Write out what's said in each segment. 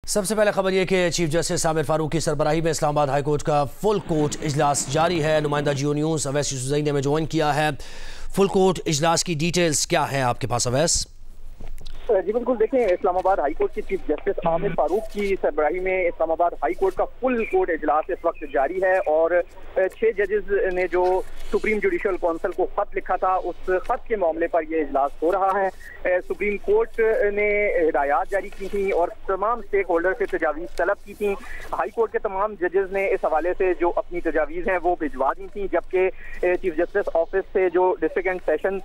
سب سے پہلے خبر یہ کہ چیف جسٹس عامر فاروق کی سربراہی میں اسلام آباد ہائی کورٹ کا فل کورٹ اجلاس جاری ہے۔ نمائندہ جیو نیوز اویس یوسفزئی نے ہمیں جوائن کیا ہے۔ فل کورٹ اجلاس کی ڈیٹیلز کیا ہیں آپ کے پاس اویس؟ جی بالکل، دیکھیں اسلام آباد ہائی کورٹ کے چیف جسٹس عامر فاروق کی سربراہی میں اسلام آباد ہائی کورٹ کا فل کورٹ اجلاس اس وقت جاری ہے، اور 6 ججز نے جو سپریم جوڈیشل کونسل کو خط لکھا تھا اس خط کے معاملے پر یہ اجلاس ہو رہا ہے۔ سپریم کورٹ نے ہدایات جاری کی تھیں اور تمام اسٹیک ہولڈر سے تجاویز طلب کی تھیں۔ ہائی کورٹ کے تمام ججز نے اس حوالے سے جو اپنی تجاویز ہیں وہ بھجوا دی تھیں، جبکہ چیف جسٹس آفس سے جو ڈسٹرکٹ اینڈ سیشن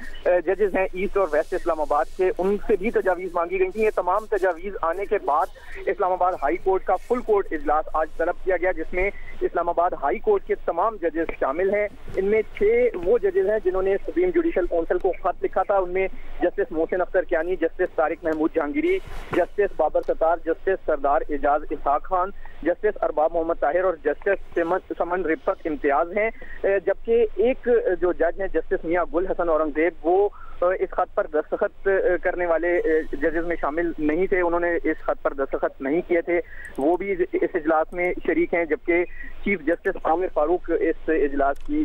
ججز ہیں ایسٹ اور ویسٹ اسلام آباد کے، ان سے بھی تجاویز مانگی گئی تھیں۔ یہ تمام تجاویز آنے کے بعد اسلام آباد ہائی کورٹ کا فل کورٹ اجلاس آج طلب کیا گیا، جس میں اسلام آباد ہائی کورٹ کے تمام ججز شامل ہیں۔ ان میں 6 وہ ججز ہیں جنہوں نے سپریم جوڈیشل کونسل کو خط لکھا تھا۔ ان میں justice Mohsin Akhtar Kayani, justice Tariq Mahmood Jahangiri, justice Babar ستار، جسٹس سردار اعجاز اسحاق خان، جسٹس ارباب محمد طاہر اور جسٹس سمن رفت امتیاز ہیں، جبکہ ایک جو جج ہیں جسٹس میاں گل حسن اورنگزیب، وہ اس خط پر دستخط کرنے والے ججز میں شامل نہیں تھے، انہوں نے اس خط پر دستخط نہیں کیے تھے، وہ بھی اس اجلاس میں شریک ہیں، جبکہ چیف جسٹس عامر فاروق اس اجلاس کی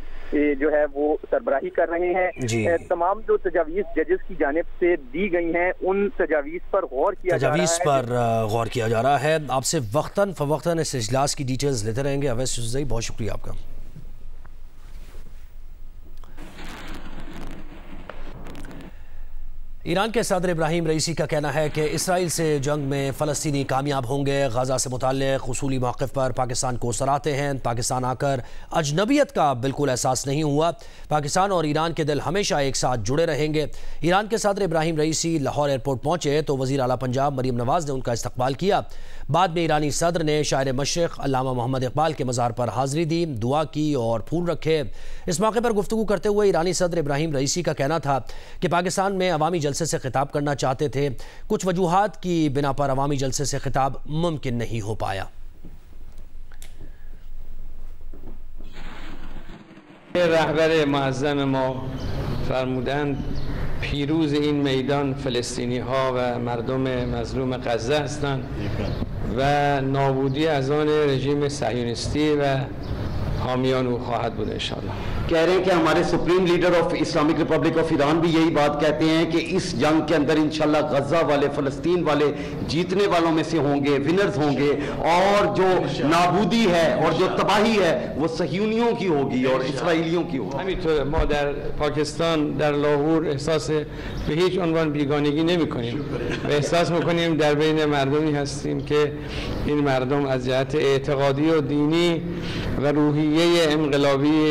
جو ہے وہ سربراہی کر رہے ہیں۔ تمام جو تجاویز ججز کی جانب سے دی گئی ہیں ان تجاویز پر غور کیا جا رہا ہے۔ آپ سے وقتاً فوقتاً اس اجلاس کی ڈیٹیلز لیتے رہیں گے۔ اویس یوسفزئی، بہت شکریہ آپ کا۔ ایران کے صدر ابراہیم رئیسی کا کہنا ہے کہ اسرائیل سے جنگ میں فلسطینی کامیاب ہوں گے۔ غزہ سے متعلق اصولی موقف پر پاکستان کو سراہتے ہیں۔ پاکستان آ کر اجنبیت کا بالکل احساس نہیں ہوا۔ پاکستان اور ایران کے دل ہمیشہ ایک ساتھ جڑے رہیں گے۔ ایران کے صدر ابراہیم رئیسی لاہور ایئرپورٹ پہنچے تو وزیر اعلیٰ پنجاب مریم نواز نے ان کا استقبال کیا۔ بعد میں ایرانی صدر نے شاعر مشرق علامہ محمد اقبال کے مزار پر حاضری دی، دعا کی اور پھول رکھے۔ اس موقع پر گفتگو کرتے ہوئے ایرانی صدر ابراہیم رئیسی کا کہنا تھا کہ پاکستان میں عوامی جلسے سے خطاب کرنا چاہتے تھے، کچھ وجوہات کی بنا پر عوامی جلسے سے خطاب ممکن نہیں ہو پایا۔ رهبر معظم ما فرمودند پیروز این میدان فلسطینی ها و مردم مظلوم غزه هستند و نابودی از آن رژیم صهیونیستی و حامیان او خواهد بود انشاءاللہ۔ کہہ رہے ہیں کہ ہمارے supreme leader of Islamic republic of Iran بھی یہی بات کہتے ہیں کہ اس جنگ کے اندر انشاءاللہ غزہ والے، فلسطین والے جیتنے والوں میں سے ہوں گے، ونرز ہوں گے، اور جو نابودی ہے اور جو تباہی ہے وہ صہیونیوں کی ہوگی اور اسرائیلیوں کی ہوگی۔ همینطور ما در پاکستان در لاهور احساس به هیچ عنوان بیگانگی نمی‌کنیم و احساس می‌کنیم در بین مردمی هستیم که این مردم از جهت اعتقادی و دینی و روحیه انقلابی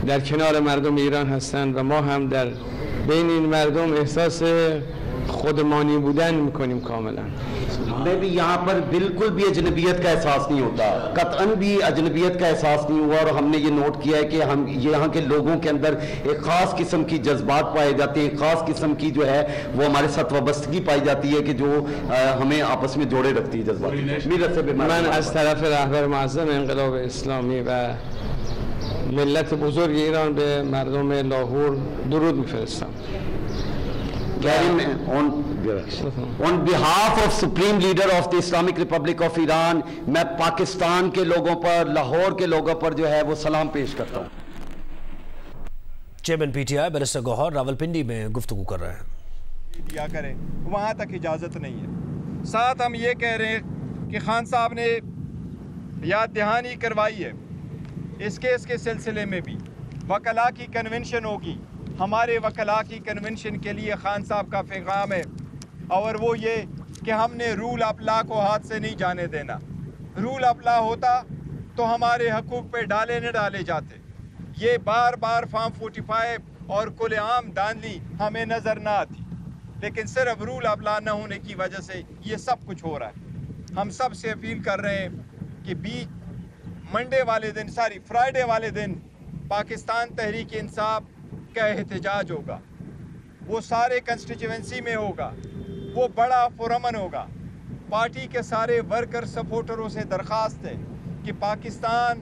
در کنار مردم ایران هستند و ما هم در بین این مردم احساس خودمانی بودن میکنیم کاملا۔ ہمیں بھی یہاں پر بالکل بھی اجنبیت کا احساس نہیں ہوتا، قطعاً بھی اجنبیت کا احساس نہیں ہوا، اور ہم نے یہ نوٹ کیا ہے کہ ہم یہاں کے لوگوں کے اندر ایک خاص قسم کی جذبات پائے جاتے ہیں، ایک خاص قسم کی جو ہے وہ ہمارے ساتھ وابستگی پائی جاتی ہے کہ جو ہمیں آپس میں جوڑے رکھتی ہے جذبات۔ من از طرف رهبر معظم انقلاب اسلامی و ملت بزرگ ایران به مردم لاهور درود میفرستم۔ On behalf of Supreme Leader of the Islamic Republic of Iran میں پاکستان کے لوگوں پر، لاہور کے لوگوں پر جو ہے وہ سلام پیش کرتا ہوں۔ Chairman P T I barrister Gohar Rawalpindi میں گفتگو کر رہے ہیں۔ دیا کریں وہاں تک اجازت نہیں ہے۔ ساتھ ہم یہ کہہ رہے ہیں کہ خان صاحب نے یاد دہانی کروائی ہے، اس کیس کے سلسلے میں بھی وکلاء کی کنونشن ہوگی۔ ہمارے وکلاء کی کنونشن کے لیے خان صاحب کا پیغام ہے، اور وہ یہ کہ ہم نے رول آف لا کو ہاتھ سے نہیں جانے دینا۔ رول آف لا ہوتا تو ہمارے حقوق پہ ڈالے نہ ڈالے جاتے۔ یہ بار بار فارم 45 اور کل عام دانلی ہمیں نظر نہ آتی، لیکن صرف رول آف لا نہ ہونے کی وجہ سے یہ سب کچھ ہو رہا ہے۔ ہم سب سے اپیل کر رہے ہیں کہ منڈے والے دن، فرائیڈے والے دن پاکستان تحریک انصاف کا احتجاج ہوگا، وہ سارے کنسٹیچوئنسی میں ہوگا، وہ بڑا پرامن ہوگا۔ پارٹی کے سارے ورکر سپورٹروں سے درخواست ہے کہ پاکستان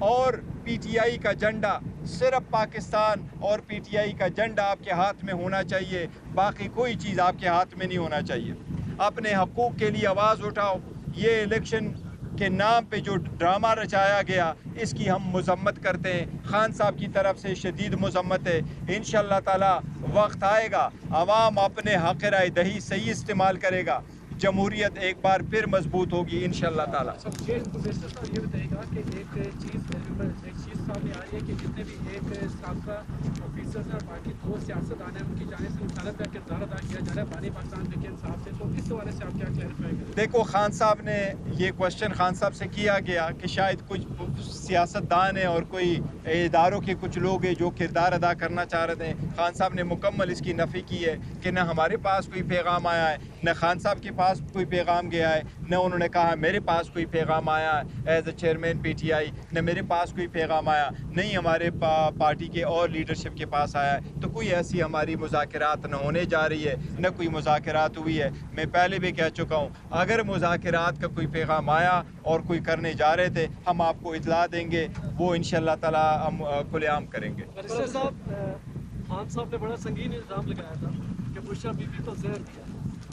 اور پی ٹی آئی کا جھنڈا، صرف پاکستان اور پی ٹی آئی کا جھنڈا آپ کے ہاتھ میں ہونا چاہیے، باقی کوئی چیز آپ کے ہاتھ میں نہیں ہونا چاہیے۔ اپنے حقوق کے لیے آواز اٹھاؤ، یہ الیکشن کے نام پہ جو ڈرامہ رچایا گیا اس کی ہم مذمت کرتے ہیں. خان صاحب کی طرف سے شدید مذمت ہے. انشاءاللہ تعالی وقت آئے گا, عوام اپنے حق رائے دہی صحیح استعمال کرے گا, جمہوریت ایک بار پھر مضبوط ہوگی انشاءاللہ تعالی. یہ بتائیے گا کہ ایک چیز سامنے آ رہی ہے کہ جتنے بھی ایک سابقہ آفیسرز ہیں اور باقی دو سیاستدان ہیں ان کی جانب سے مطالبہ کا کردار ادا کیا جا رہا ہے بانی پاکستان کے انصاف سے, تو اس حوالے سے آپ کیا کلیریفائی کریں؟ دیکھو, خان صاحب نے یہ کوشچن خان صاحب سے کیا گیا کہ شاید کچھ سیاستدان ہیں اور کوئی اداروں کے کچھ لوگ ہیں جو کردار ادا کرنا چاہ رہے ہیں. خان صاحب نے مکمل اس کی نفی کی ہے کہ نہ ہمارے پاس کوئی پیغام آیا ہے, نہ خان صاحب کے پاس کوئی پیغام گیا ہے, نہ انہوں نے کہا میرے پاس کوئی پیغام آیا ہے as a chairman P T آئی, نہ میرے پاس کوئی پیغام آیا, نہیں ہمارے پارٹی کے اور لیڈرشپ کے پاس آیا ہے. تو کوئی ایسی ہماری مذاکرات نہ ہونے جا رہی ہے, نہ کوئی مذاکرات ہوئی ہے. میں پہلے بھی کہہ چکا ہوں, اگر مذاکرات کا کوئی پیغام آیا اور کوئی کرنے جا رہے تھے ہم آپ کو اطلاع دیں گے, وہ انشاءاللہ تعالی ہم کھلے عام کریں گے. خان صاحب نے بڑا سنگین الزام لگایا تھا کہ بشرا بی بی کو زہر دیا.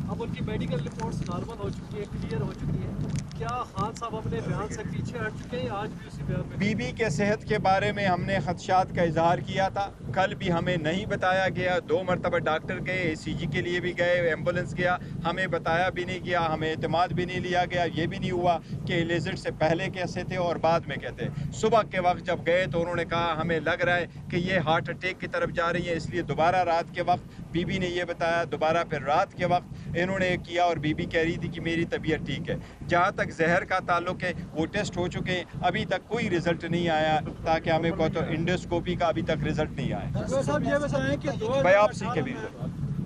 اب ان کی میڈیکل رپورٹس نارمل ہو چکی ہے, کلیئر ہو چکی ہے. کیا خان صاحب اپنے بیان سے پیچھے ہٹ چکے ہیں؟ آج بھی اسی بیان میں بی بی کے صحت کے بارے میں ہم نے خدشات کا اظہار کیا تھا. کل بھی ہمیں نہیں بتایا گیا, 2 مرتبہ ڈاکٹر گئے, اے سی جی کے لیے بھی گئے, ایمبولنس گیا, ہمیں بتایا بھی نہیں گیا, ہمیں اعتماد بھی نہیں لیا گیا. یہ بھی نہیں ہوا کہ لیزٹ سے پہلے کیسے تھے اور بعد میں کہتے. صبح کے وقت جب گئے تو انہوں نے کہا ہمیں لگ رہا ہے کہ یہ ہارٹ اٹیک کی طرف جا رہی ہے, اس لیے دوبارہ رات کے وقت بی بی نے یہ بتایا, دوبارہ پھر رات کے وقت انہوں نے کیا اور بی بی کہہ رہی تھی کہ میری طبیعت ٹھیک ہے. جہاں تک زہر کا تعلق ہے وہ ٹیسٹ ہو چکے ہیں, ابھی تک کوئی رزلٹ نہیں آیا, تاکہ ہمیں کو تو انڈوسکوپی کا ابھی تک رزلٹ نہیں آیا. صاحب یہ بتائیں کہ بایوپسی کے بھی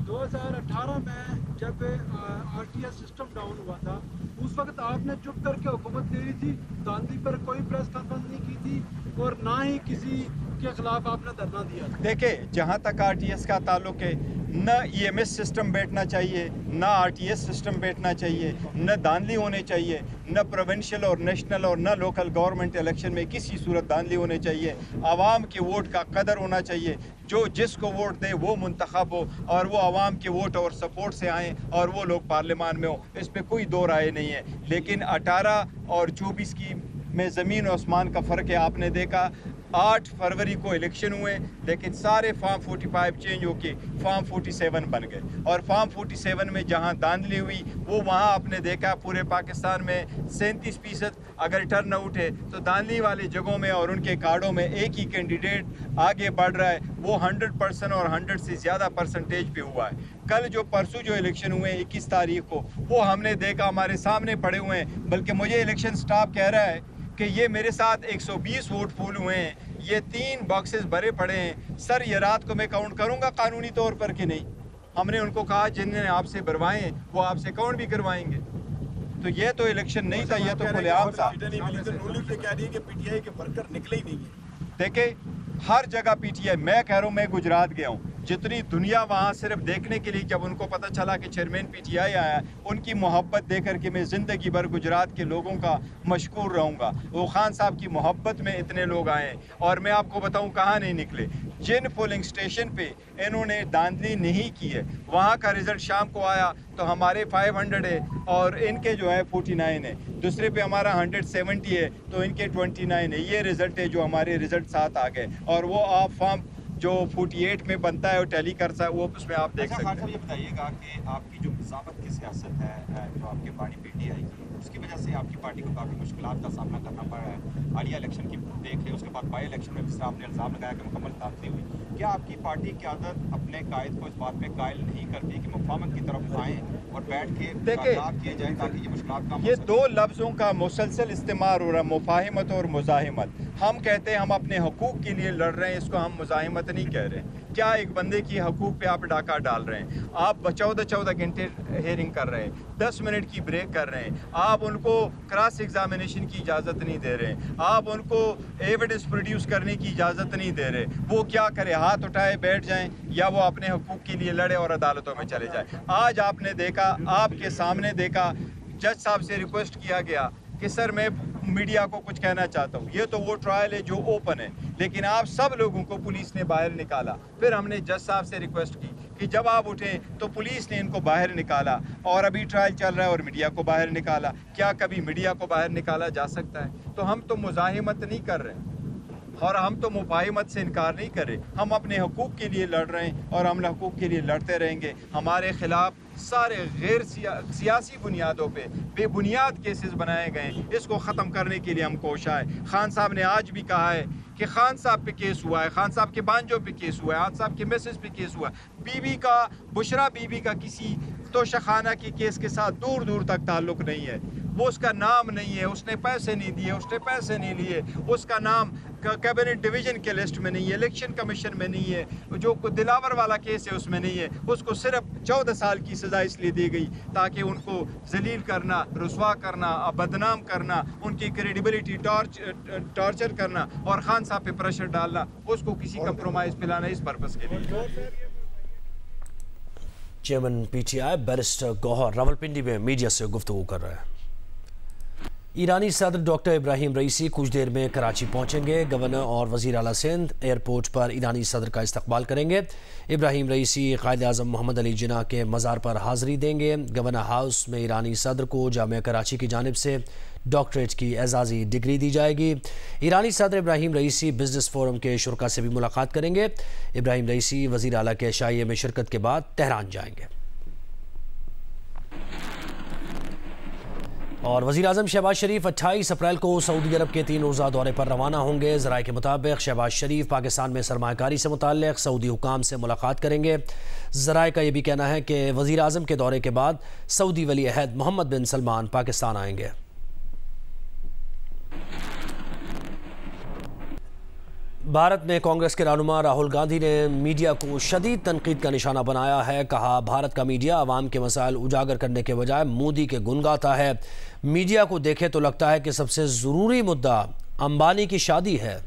2018 میں جب R T S system down ہوا تھا اس وقت آپ نے چپ کر کے حکومت دے رہی تھی, داندھی پر کوئی پریس کانفرنس نہیں کی تھی اور نہ ہی کسی کے خلاف آپ نے دھرنا دیا. دیکھیں, جہاں تک آر ٹی ایس کا تعلق ہے, نہ ای ایم ایس سسٹم بیٹھنا چاہیے, نہ آر ٹی ایس سسٹم بیٹھنا چاہیے, نہ دھاندلی ہونے چاہیے, نہ پروونشل اور نیشنل اور نہ لوکل گورنمنٹ الیکشن میں کسی صورت دھاندلی ہونے چاہیے. عوام کے ووٹ کا قدر ہونا چاہیے, جو جس کو ووٹ دے وہ منتخب ہو اور وہ عوام کے ووٹ اور سپورٹ سے آئیں اور وہ لوگ پارلیمان میں ہوں, اس پہ کوئی دو رائے نہیں ہے. لیکن 18 اور 24 کی میں زمین و آسمان کا فرق ہے. آپ نے دیکھا 8 فروری کو الیکشن ہوئے لیکن سارے فارم 45 چینج ہو کے فارم 47 بن گئے, اور فارم 47 میں جہاں دھاندلی ہوئی وہ وہاں آپ نے دیکھا پورے پاکستان میں 37% اگر ٹرن آؤٹ ہے تو دھاندلی والی جگہوں میں اور ان کے کارڈوں میں ایک ہی کینڈیڈیٹ آگے بڑھ رہا ہے, وہ 100% اور 100 سے زیادہ پرسنٹیج پہ ہوا ہے. کل جو پرسوں جو الیکشن ہوئے 21 تاریخ کو, وہ ہم نے دیکھا ہمارے سامنے پڑے ہوئے ہیں, بلکہ مجھے الیکشن سٹاف کہہ رہا ہے کہ یہ میرے ساتھ 120 ووٹ پول ہوئے ہیں, یہ 3 باکسز بھرے پڑے ہیں. سر یہ رات کو میں کاؤنٹ کروں گا قانونی طور پر کہ نہیں؟ ہم نے ان کو کہا جن نے آپ سے بھروائے ہیں وہ آپ سے کاؤنٹ بھی کروائیں گے. تو یہ تو الیکشن نہیں تھا, یہ تو کھلے عام تھا. دیکھیں, ہر جگہ پی ٹی آئی, میں کہہ رہا ہوں میں گجرات گیا ہوں, جتنی دنیا وہاں صرف دیکھنے کے لیے, جب ان کو پتہ چلا کہ چیئرمین پی ٹی آئی آیا, ان کی محبت دے کر کے میں زندگی بھر گجرات کے لوگوں کا مشکور رہوں گا. وہ خان صاحب کی محبت میں اتنے لوگ آئے ہیں, اور میں آپ کو بتاؤں کہاں نہیں نکلے. جن پولنگ سٹیشن پہ انہوں نے دھاندلی نہیں کی ہے وہاں کا رزلٹ شام کو آیا تو ہمارے 500 ہے اور ان کے جو ہے 49 ہے, دوسرے پہ ہمارا 170 ہے تو ان کے 29 ہے. یہ رزلٹ ہے جو ہمارے رزلٹ ساتھ آ گئے, اور وہ آپ فارم جو 48 میں بنتا ہے اور ٹیلی کرتا ہے وہ اس میں آپ دیکھ سکتے ہیں. یہ بتائیے گا کہ آپ کی جو مزاحمت کی سیاست ہے جو آپ کے پارٹی پی ٹی آئی کی, اس کی وجہ سے آپ کی پارٹی کو کافی مشکلات کا سامنا کرنا پڑ رہا ہے. حالیہ الیکشن کی دیکھ لیں, اس کے بعد بائی الیکشن میں جس طرح آپ نے الزام لگایا کہ مکمل دھاندلی ہوئی, کیا آپ کی پارٹی کی عادت اپنے قائد کو اس بات میں قائل نہیں کرتی کہ مفاہمت کی طرف آئیں اور بیٹھ کے مذاکرات کیے جائیں تاکہ یہ مشکلات کم ہو سکیں؟ یہ 2 لفظوں کا مسلسل استعمال ہو رہا ہے, مفاہمت اور مزاحمت. ہم کہتے ہیں ہم اپنے حقوق کے لیے لڑ رہے ہیں, اس کو ہم مزاحمت نہیں کہہ رہے. کیا ایک بندے کی حقوق پہ آپ ڈاکہ ڈال رہے ہیں؟ آپ 14 گھنٹے ہیئرنگ کر رہے ہیں, 10 منٹ کی بریک کر رہے ہیں, آپ ان کو کراس ایگزامینیشن کی اجازت نہیں دے رہے, آپ ان کو ایویڈنس پروڈیوس کرنے کی اجازت نہیں دے رہے. وہ کیا کرے, ہاتھ اٹھائے بیٹھ جائیں یا وہ اپنے حقوق کے لیے لڑے اور عدالتوں میں چلے جائیں؟ آج آپ نے دیکھا, آپ کے سامنے دیکھا, جج صاحب سے ریکویسٹ کیا گیا کہ سر میں میڈیا کو کچھ کہنا چاہتا ہوں. یہ تو وہ ٹرائل ہے جو اوپن ہے, لیکن آپ سب لوگوں کو پولیس نے باہر نکالا. پھر ہم نے جج صاحب سے ریکویسٹ کی کہ جب آپ اٹھیں تو پولیس نے ان کو باہر نکالا اور ابھی ٹرائل چل رہا ہے اور میڈیا کو باہر نکالا. کیا کبھی میڈیا کو باہر نکالا جا سکتا ہے؟ تو ہم تو مزاحمت نہیں کر رہے اور ہم تو مفاہمت سے انکار نہیں کر رہے. ہم اپنے حقوق کے لیے لڑ رہے ہیں اور ہم حقوق کے لیے لڑتے رہیں گے. ہمارے خلاف سارے غیر سیاسی بنیادوں پہ بے بنیاد کیسز بنائے گئے ہیں. اس کو ختم کرنے کے لیے ہم کوشاں ہیں. خان صاحب نے آج بھی کہا ہے کہ خان صاحب پہ کیس ہوا ہے, خان صاحب کے بانجوں پہ کیس ہوا ہے, خان صاحب کے میسج پہ کیس ہوا ہے. بی بی کا, بشرا بی بی کا کسی توشخانہ کی کیس کے ساتھ دور دور تک تعلق نہیں ہے. وہ اس کا نام نہیں ہے, اس نے پیسے نہیں دیے, اس نے پیسے نہیں لیے, اس کا نام کیبنٹ ڈویژن کے لسٹ میں نہیں ہے, الیکشن کمیشن میں نہیں ہے, جو دلاور والا کیس ہے اس میں نہیں ہے. اس کو صرف 14 سال کی سزا اس لیے دی گئی تاکہ ان کو ذلیل کرنا, رسوا کرنا, بدنام کرنا, ان کی کریڈیبلٹی ٹارچر کرنا اور خان صاحب پہ پریشر ڈالنا, اس کو کسی کمپرومائز پلانا اس پرپس کے لیے. Chairman P T I barrister Gohar Rawalpindi میں میڈیا سے گفتگو کر رہے ہیں. ایرانی صدر ڈاکٹر ابراہیم رئیسی کچھ دیر میں کراچی پہنچیں گے. گورنر اور وزیر اعلیٰ سندھ ایئرپورٹ پر ایرانی صدر کا استقبال کریں گے. ابراہیم رئیسی قائد اعظم محمد علی جناح کے مزار پر حاضری دیں گے. گورنر ہاؤس میں ایرانی صدر کو جامعہ کراچی کی جانب سے ڈاکٹریٹ کی اعزازی ڈگری دی جائے گی. ایرانی صدر ابراہیم رئیسی بزنس فورم کے شرکاء سے بھی ملاقات کریں گے. ابراہیم رئیسی وزیر اعلیٰ کے عشائیے میں شرکت کے بعد تہران جائیں گے. اور وزیر اعظم شہباز شریف 28 اپریل کو سعودی عرب کے 3 روزہ دورے پر روانہ ہوں گے. ذرائع کے مطابق شہباز شریف پاکستان میں سرمایہ کاری سے متعلق سعودی حکام سے ملاقات کریں گے. ذرائع کا یہ بھی کہنا ہے کہ وزیر اعظم کے دورے کے بعد سعودی ولی عہد محمد بن سلمان پاکستان آئیں گے. بھارت میں کانگریس کے رہنما راہل گاندھی نے میڈیا کو شدید تنقید کا نشانہ بنایا ہے. کہا بھارت کا میڈیا عوام کے مسائل اجاگر کرنے کے بجائے مودی کے گن گاتا ہے. میڈیا کو دیکھے تو لگتا ہے کہ سب سے ضروری مدعا امبانی کی شادی ہے.